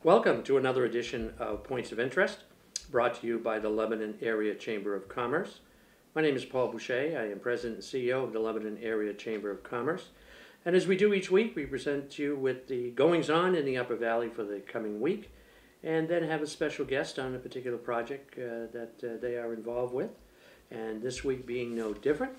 Welcome to another edition of Points of Interest, brought to you by the Lebanon Area Chamber of Commerce. My name is Paul Boucher. I am President and CEO of the Lebanon Area Chamber of Commerce. And as we do each week, we present you with the goings-on in the Upper Valley for the coming week, and then have a special guest on a particular project that they are involved with. And this week being no different,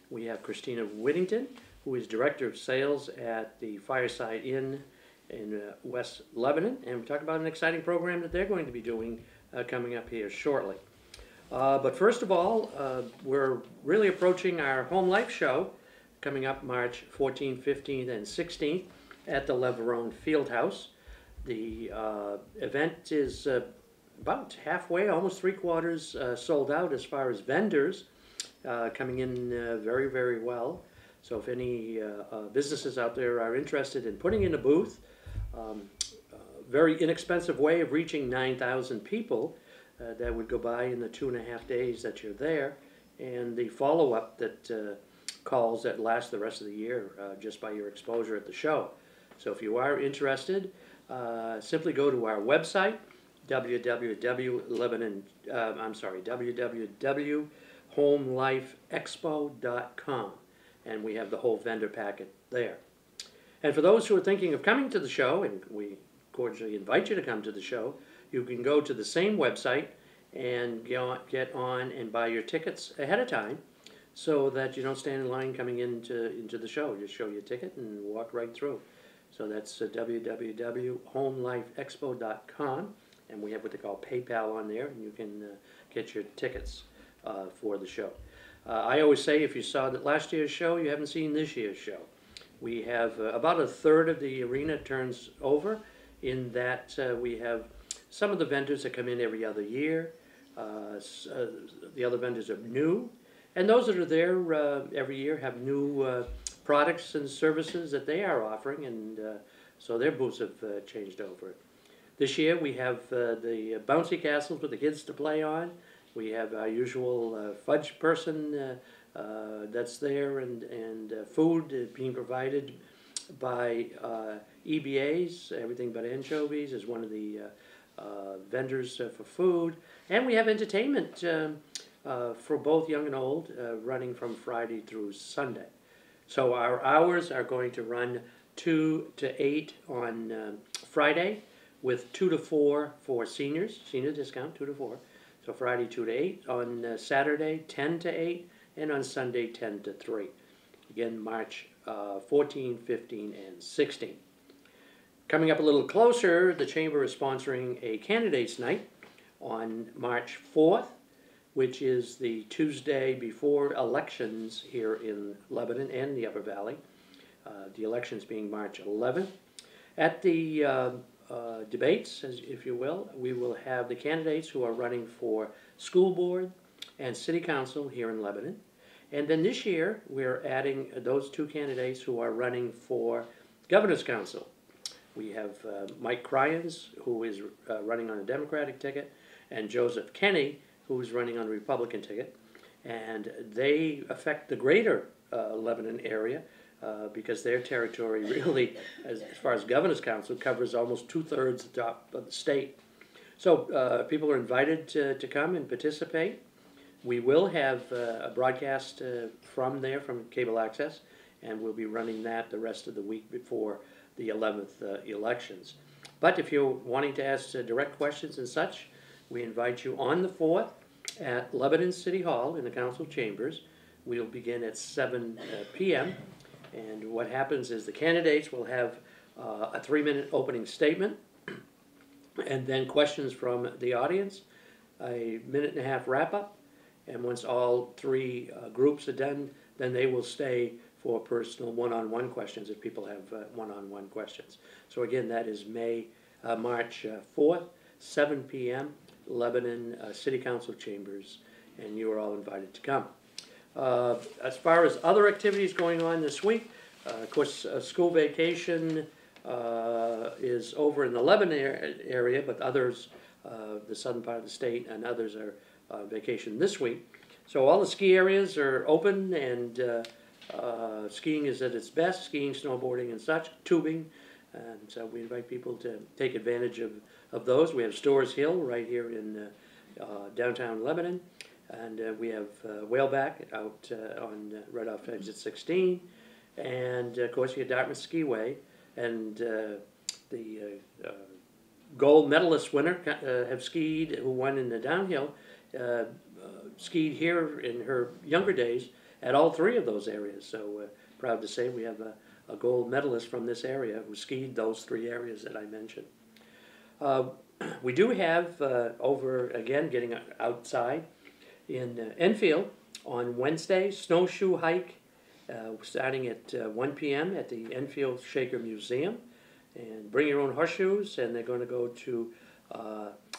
we have Christina Whittington, who is Director of Sales at the Fireside Inn in West Lebanon, and we talk about an exciting program that they're going to be doing coming up here shortly. But first of all, we're really approaching our Home Life show coming up March 14th, 15th, and 16th at the Leverone Fieldhouse. The event is about halfway, almost three-quarters sold out as far as vendors, coming in very, very well. So if any businesses out there are interested in putting in a booth, very inexpensive way of reaching 9,000 people that would go by in the 2.5 days that you're there, and the follow-up that calls that last the rest of the year just by your exposure at the show. So if you are interested, simply go to our website, www.homelifeexpo.com, and we have the whole vendor packet there. And for those who are thinking of coming to the show, and we cordially invite you to come to the show, you can go to the same website and get on and buy your tickets ahead of time so that you don't stand in line coming into the show. Just show your ticket and walk right through. So that's www.homelifeexpo.com, and we have what they call PayPal on there, and you can get your tickets for the show. I always say if you saw that last year's show, you haven't seen this year's show. We have about a third of the arena turns over, in that we have some of the vendors that come in every other year. The other vendors are new, and those that are there every year have new products and services that they are offering, and so their booths have changed over. This year we have the bouncy castles for the kids to play on. We have our usual fudge person that's there, and food being provided by EBAs, Everything But Anchovies is one of the vendors for food. And we have entertainment for both young and old, running from Friday through Sunday. So our hours are going to run 2 to 8 on Friday, with 2 to 4 for seniors, senior discount, 2 to 4. So Friday 2 to 8, on Saturday 10 to 8, and on Sunday 10 to 3. Again, March 14, 15, and 16. Coming up a little closer, the Chamber is sponsoring a Candidates Night on March 4th, which is the Tuesday before elections here in Lebanon and the Upper Valley. The elections being March 11th. At the debates, if you will, we will have the candidates who are running for school board and city council here in Lebanon. And then this year, we're adding those two candidates who are running for governor's council. We have Mike Cryans, who is running on a Democratic ticket, and Joseph Kenny, who is running on a Republican ticket. And they affect the greater Lebanon area because their territory really, as far as governor's council, covers almost 2/3 the top of the state. So people are invited to come and participate. We will have a broadcast from there, from cable access, and we'll be running that the rest of the week before the 11th elections. But if you're wanting to ask direct questions and such, we invite you on the 4th at Lebanon City Hall in the council chambers. We'll begin at 7 p.m. And what happens is the candidates will have a 3-minute opening statement, and then questions from the audience, a 1.5-minute wrap-up, and once all three groups are done, then they will stay for personal one-on-one questions if people have one-on-one questions. So again, that is March 4th, 7 p.m., Lebanon City Council Chambers, and you are all invited to come. As far as other activities going on this week, of course, school vacation is over in the Lebanon area, but others, the southern part of the state, and others are vacation this week. So all the ski areas are open, and skiing is at its best, skiing, snowboarding, and such, tubing. And so we invite people to take advantage of those. We have Stores Hill right here in downtown Lebanon. And we have Whaleback out on right off exit 16. And of course, you have Dartmouth Skiway. And the gold medalist winner have skied, who won in the downhill, skied here in her younger days at all three of those areas. So proud to say we have a gold medalist from this area who skied those three areas that I mentioned. We do have over, again, getting outside in Enfield on Wednesday, snowshoe hike starting at 1 p.m. at the Enfield Shaker Museum. And bring your own horseshoes, and they're going to go to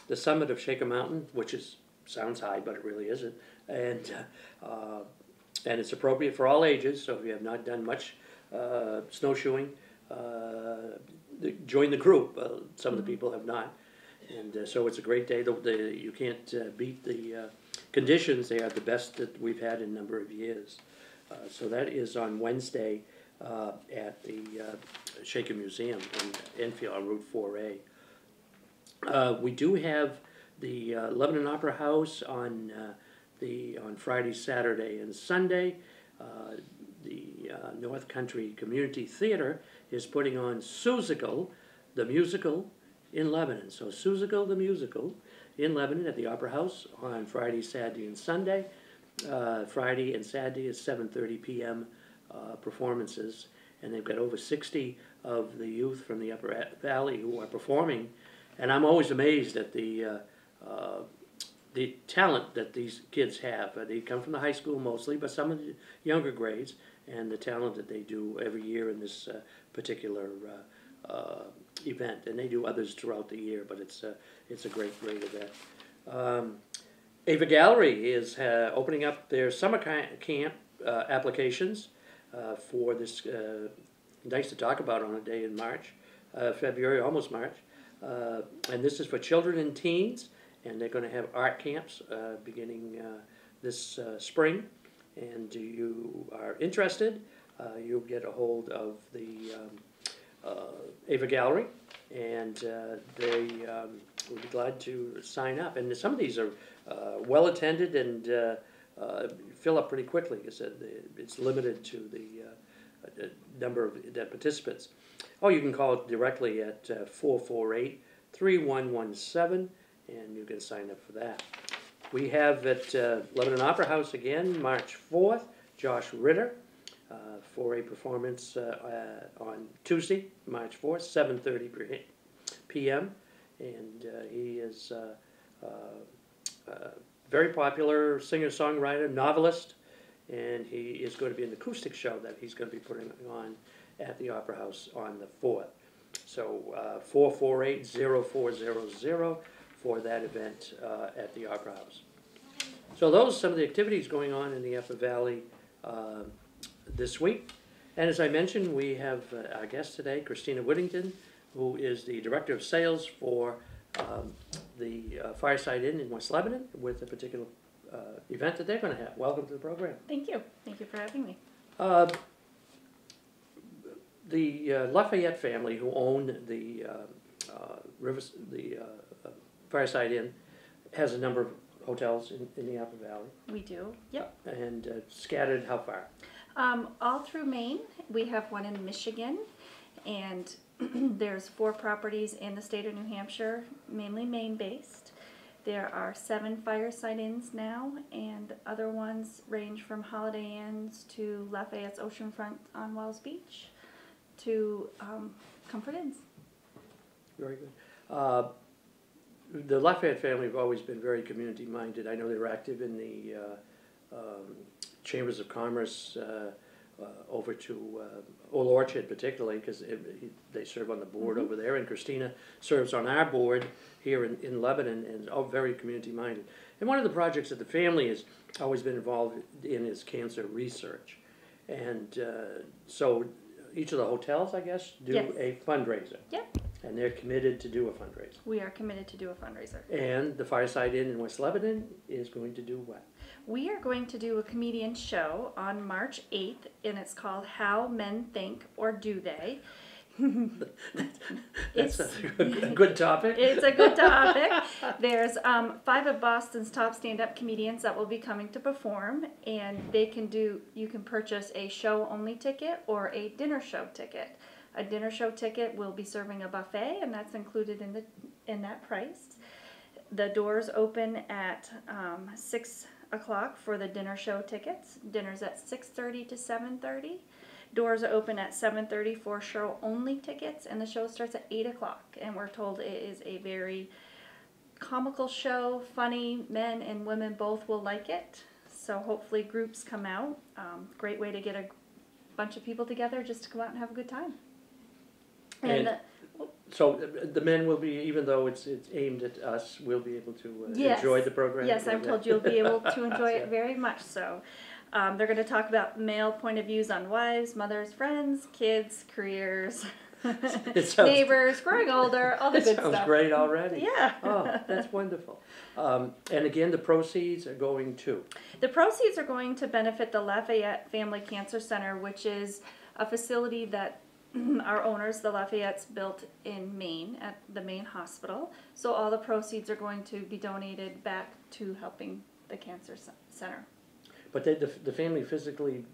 the summit of Shaker Mountain, which sounds high, but it really isn't. And it's appropriate for all ages, so if you have not done much snowshoeing, join the group. Some of the people have not. And so it's a great day. You can't beat the conditions. They are the best that we've had in a number of years. So that is on Wednesday at the Shaker Museum in Enfield on Route 4A. We do have the Lebanon Opera House on Friday, Saturday, and Sunday. The North Country Community Theater is putting on Seussical, the musical, in Lebanon. So Seussical, the musical, in Lebanon at the Opera House on Friday, Saturday, and Sunday. Friday and Saturday is 7:30 p.m. Performances, and they've got over 60 of the youth from the Upper Valley who are performing. And I'm always amazed at the talent that these kids have. They come from the high school mostly, but some of the younger grades, and the talent that they do every year in this particular event. And they do others throughout the year, but it's a great event. Ava Gallery is opening up their summer camp applications for this, nice to talk about on a day in March, February, almost March. And this is for children and teens, and they're going to have art camps beginning this spring. And if you are interested, you'll get a hold of the Ava Gallery, and they will be glad to sign up. And some of these are well attended and fill up pretty quickly. I said it's limited to the number of participants. Oh, you can call it directly at 448-3117, and you can sign up for that. We have at Lebanon Opera House again, March 4th, Josh Ritter, for a performance on Tuesday, March 4th, 7:30 p.m. And he is very popular singer-songwriter, novelist, and he is going to be an acoustic show that he's going to be putting on at the Opera House on the 4th. So 448-0400 for that event at the Opera House. So those are some of the activities going on in the Upper Valley this week. And as I mentioned, we have our guest today, Christina Whittington, who is the Director of Sales for the Fireside Inn in West Lebanon, with a particular event that they're going to have. Welcome to the program. Thank you. Thank you for having me. The Lafayette family, who own the Fireside Inn, has a number of hotels in the Upper Valley. We do. Yep. And scattered how far? All through Maine. We have one in Michigan, and there's 4 properties in the state of New Hampshire, mainly Maine-based. There are 7 Fireside Inns now, and other ones range from Holiday Inns to Lafayette's Oceanfront on Wells Beach to Comfort Inns. Very good. The Lafayette family have always been very community-minded. I know they were active in the Chambers of Commerce over to Old Orchard particularly, because they serve on the board over there, and Christina serves on our board here in Lebanon, and all very community-minded. And one of the projects that the family has always been involved in is cancer research. And so each of the hotels, I guess, do a fundraiser. Yep. And they're committed to do a fundraiser. We are committed to do a fundraiser. And the Fireside Inn in West Lebanon is going to do what? We are going to do a comedian show on March 8th, and it's called How Men Think, or Do They? That's a good topic. It's a good topic. There's 5 of Boston's top stand-up comedians that will be coming to perform, and you can purchase a show-only ticket or a dinner show ticket. A dinner show ticket will be serving a buffet, and that's included in that price. The doors open at 6 o'clock for the dinner show tickets. Dinner's at 6:30 to 7:30. Doors are open at 7:30 for show-only tickets, and the show starts at 8 o'clock. And we're told it is a very comical show, funny. Men and women both will like it. So hopefully groups come out. Great way to get a bunch of people together just to go out and have a good time. So the men will be, even though it's aimed at us, we'll be able to Yes. enjoy the program? Yes, I'm told you'll be able to enjoy it very much so. They're going to talk about male point of views on wives, mothers, friends, kids, careers, neighbors, growing older, all the good stuff. Sounds great already. Yeah. Oh, that's wonderful. And again, the proceeds are going to? The proceeds are going to benefit the Lafayette Family Cancer Center, which is a facility that our owners, the Lafayette's, built in Maine at the Maine hospital. So all the proceeds are going to be donated back to helping the cancer center. But the family physically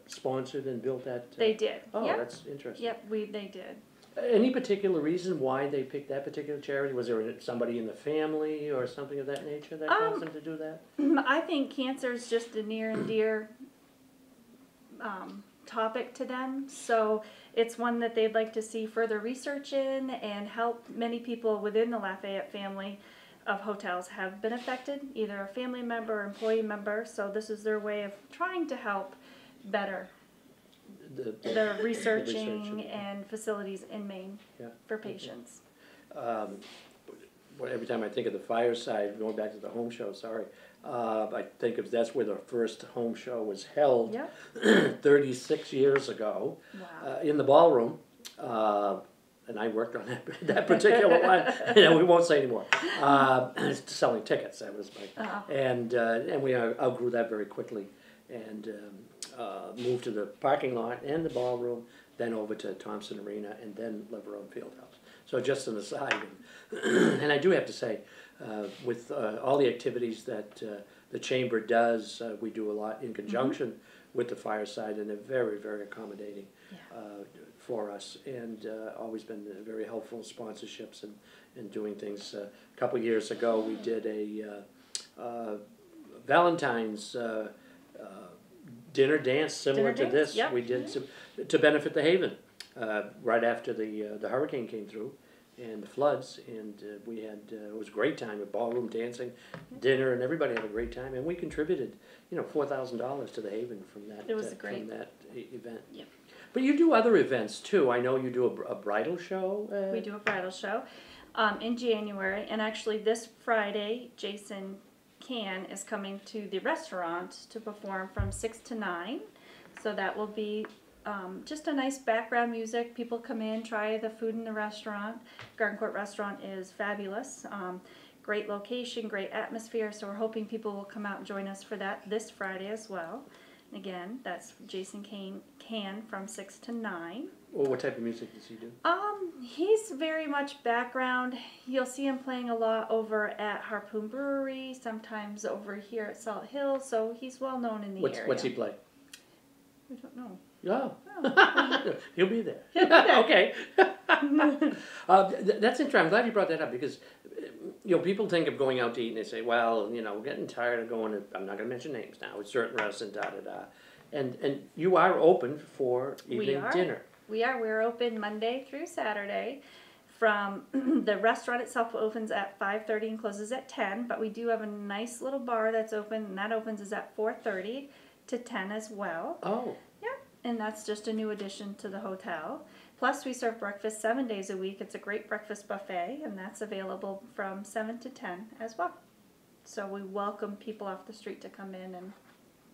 sponsored and built that? They did. Oh, yep. That's interesting. Yep, they did. Any particular reason why they picked that particular charity? Was there somebody in the family or something of that nature that caused them to do that? I think cancer is just a near and dear topic to them. So it's one that they'd like to see further research in and help. Many people within the Lafayette family of hotels have been affected, either a family member or employee member. So this is their way of trying to help better the researching and facilities in Maine for patients. Every time I think of the Fireside, going back to the home show, I think of that's where the first home show was held 36 years ago. Wow. In the ballroom. And I worked on that particular one. We won't say anymore. Selling tickets, that was my, and we outgrew that very quickly, and moved to the parking lot and the ballroom, then over to Thompson Arena, and then Leverone Fieldhouse. So just an aside, and I do have to say, with all the activities that the chamber does, we do a lot in conjunction with the Fireside, and they're very, very accommodating. For us, and always been very helpful in sponsorships and doing things. A couple of years ago, we did a Valentine's dinner dance similar to this. Yep. We did to benefit the Haven right after the hurricane came through and the floods, and we had it was a great time with ballroom dancing, dinner, and everybody had a great time, and we contributed $4,000 to the Haven from that. It was great. From that event. Yep. But you do other events too. I know you do a bridal show. We do a bridal show in January, and actually this Friday, Jason Can is coming to the restaurant to perform from 6 to 9. So that will be just a nice background music. People come in, try the food in the restaurant. Garden Court Restaurant is fabulous. Great location, great atmosphere. So we're hoping people will come out and join us for that this Friday as well. Again, that's Jason Can from 6 to 9. Well, what type of music does he do? He's very much background. You'll see him playing a lot over at Harpoon Brewery, sometimes over here at Salt Hill, so he's well known in the area. What's he play? I don't know. Oh. He'll be there. Okay. That's interesting. I'm glad you brought that up because people think of going out to eat and they say, well, we're getting tired of going to, I'm not going to mention names now, it's certain restaurants, And you are open for evening dinner. We are. We're open Monday through Saturday. From the restaurant itself opens at 5:30 and closes at 10, but we do have a nice little bar that's open, and that opens is at 4:30 to 10 as well. Oh. Yeah, and that's just a new addition to the hotel. Plus, we serve breakfast 7 days a week. It's a great breakfast buffet, and that's available from 7 to 10 as well. So we welcome people off the street to come in and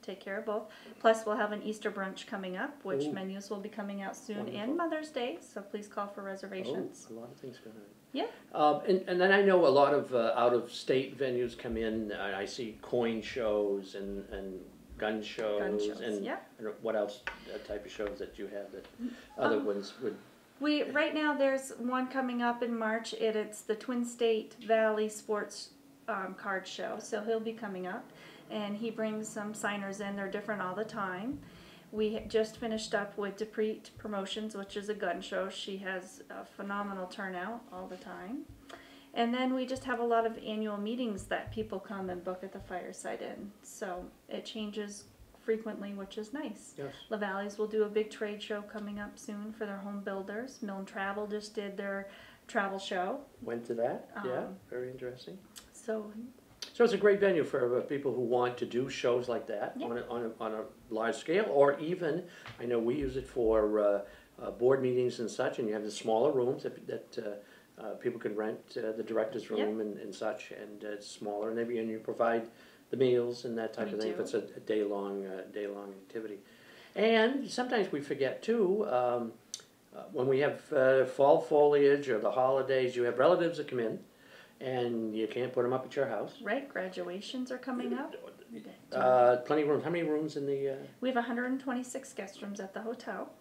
take care of both. Plus, we'll have an Easter brunch coming up, which menus will be coming out soon, Wonderful. and Mother's Day, so please call for reservations. A lot of things going on. Yeah. And then I know a lot of out-of-state venues come in. I see coin shows and gun shows, and yeah. what else type of shows that you have that other ones would Right now there's one coming up in March. It's the Twin State Valley Sports Card Show. So he'll be coming up, and he brings some signers in. They're different all the time. We just finished up with Dupree Promotions, which is a gun show. She has a phenomenal turnout all the time. And then we just have a lot of annual meetings that people come and book at the Fireside Inn. So it changes frequently, which is nice. Yes. LaValleys will do a big trade show coming up soon for their home builders. Milne Travel just did their travel show. Went to that? Yeah, very interesting. So it's a great venue for people who want to do shows like that Yeah. on a large scale, or even, I know we use it for board meetings and such, and you have the smaller rooms that people can rent, the director's room and such, and it's smaller, and you provide the meals and that type of thing if it's a day-long activity. And sometimes we forget too, when we have fall foliage or the holidays, you have relatives that come in, and you can't put them up at your house. right, graduations are coming up. Plenty of rooms. How many rooms in the? We have 126 guest rooms at the hotel.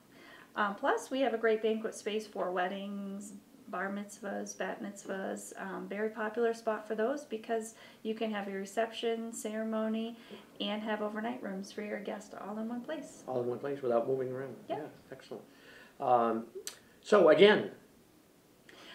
Plus, we have a great banquet space for weddings, bar mitzvahs, bat mitzvahs. Very popular spot for those because you can have your reception, ceremony, and have overnight rooms for your guests all in one place. All in one place without moving around. Yep. Yeah, excellent. So again,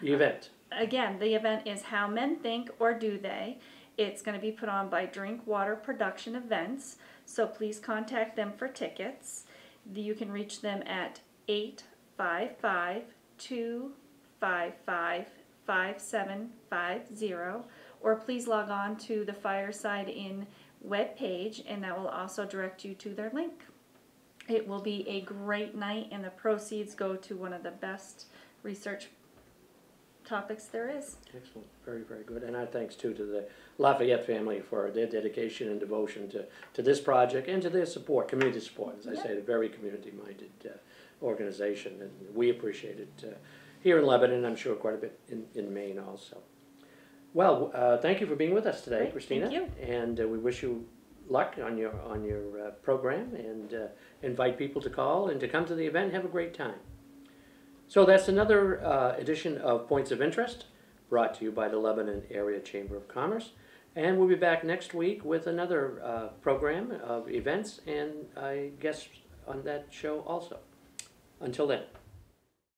the event. Again, the event is How Men Think or Do They. It's going to be put on by Drinkwater Production Events, so please contact them for tickets. You can reach them at 855-255-5750, or please log on to the Fireside Inn webpage, and that will also direct you to their link. It will be a great night, and the proceeds go to one of the best research topics there is. Excellent. Very, very good. And our thanks too to the Lafayette family for their dedication and devotion to this project and to their support, community support. As I say, a very community-minded organization, and we appreciate it here in Lebanon, I'm sure quite a bit in Maine also. Well, thank you for being with us today, Great. Christina. Thank you. And we wish you luck on your program, and invite people to call and to come to the event and have a great time. So that's another edition of Points of Interest, brought to you by the Lebanon Area Chamber of Commerce. And we'll be back next week with another program of events and guests on that show also. Until then.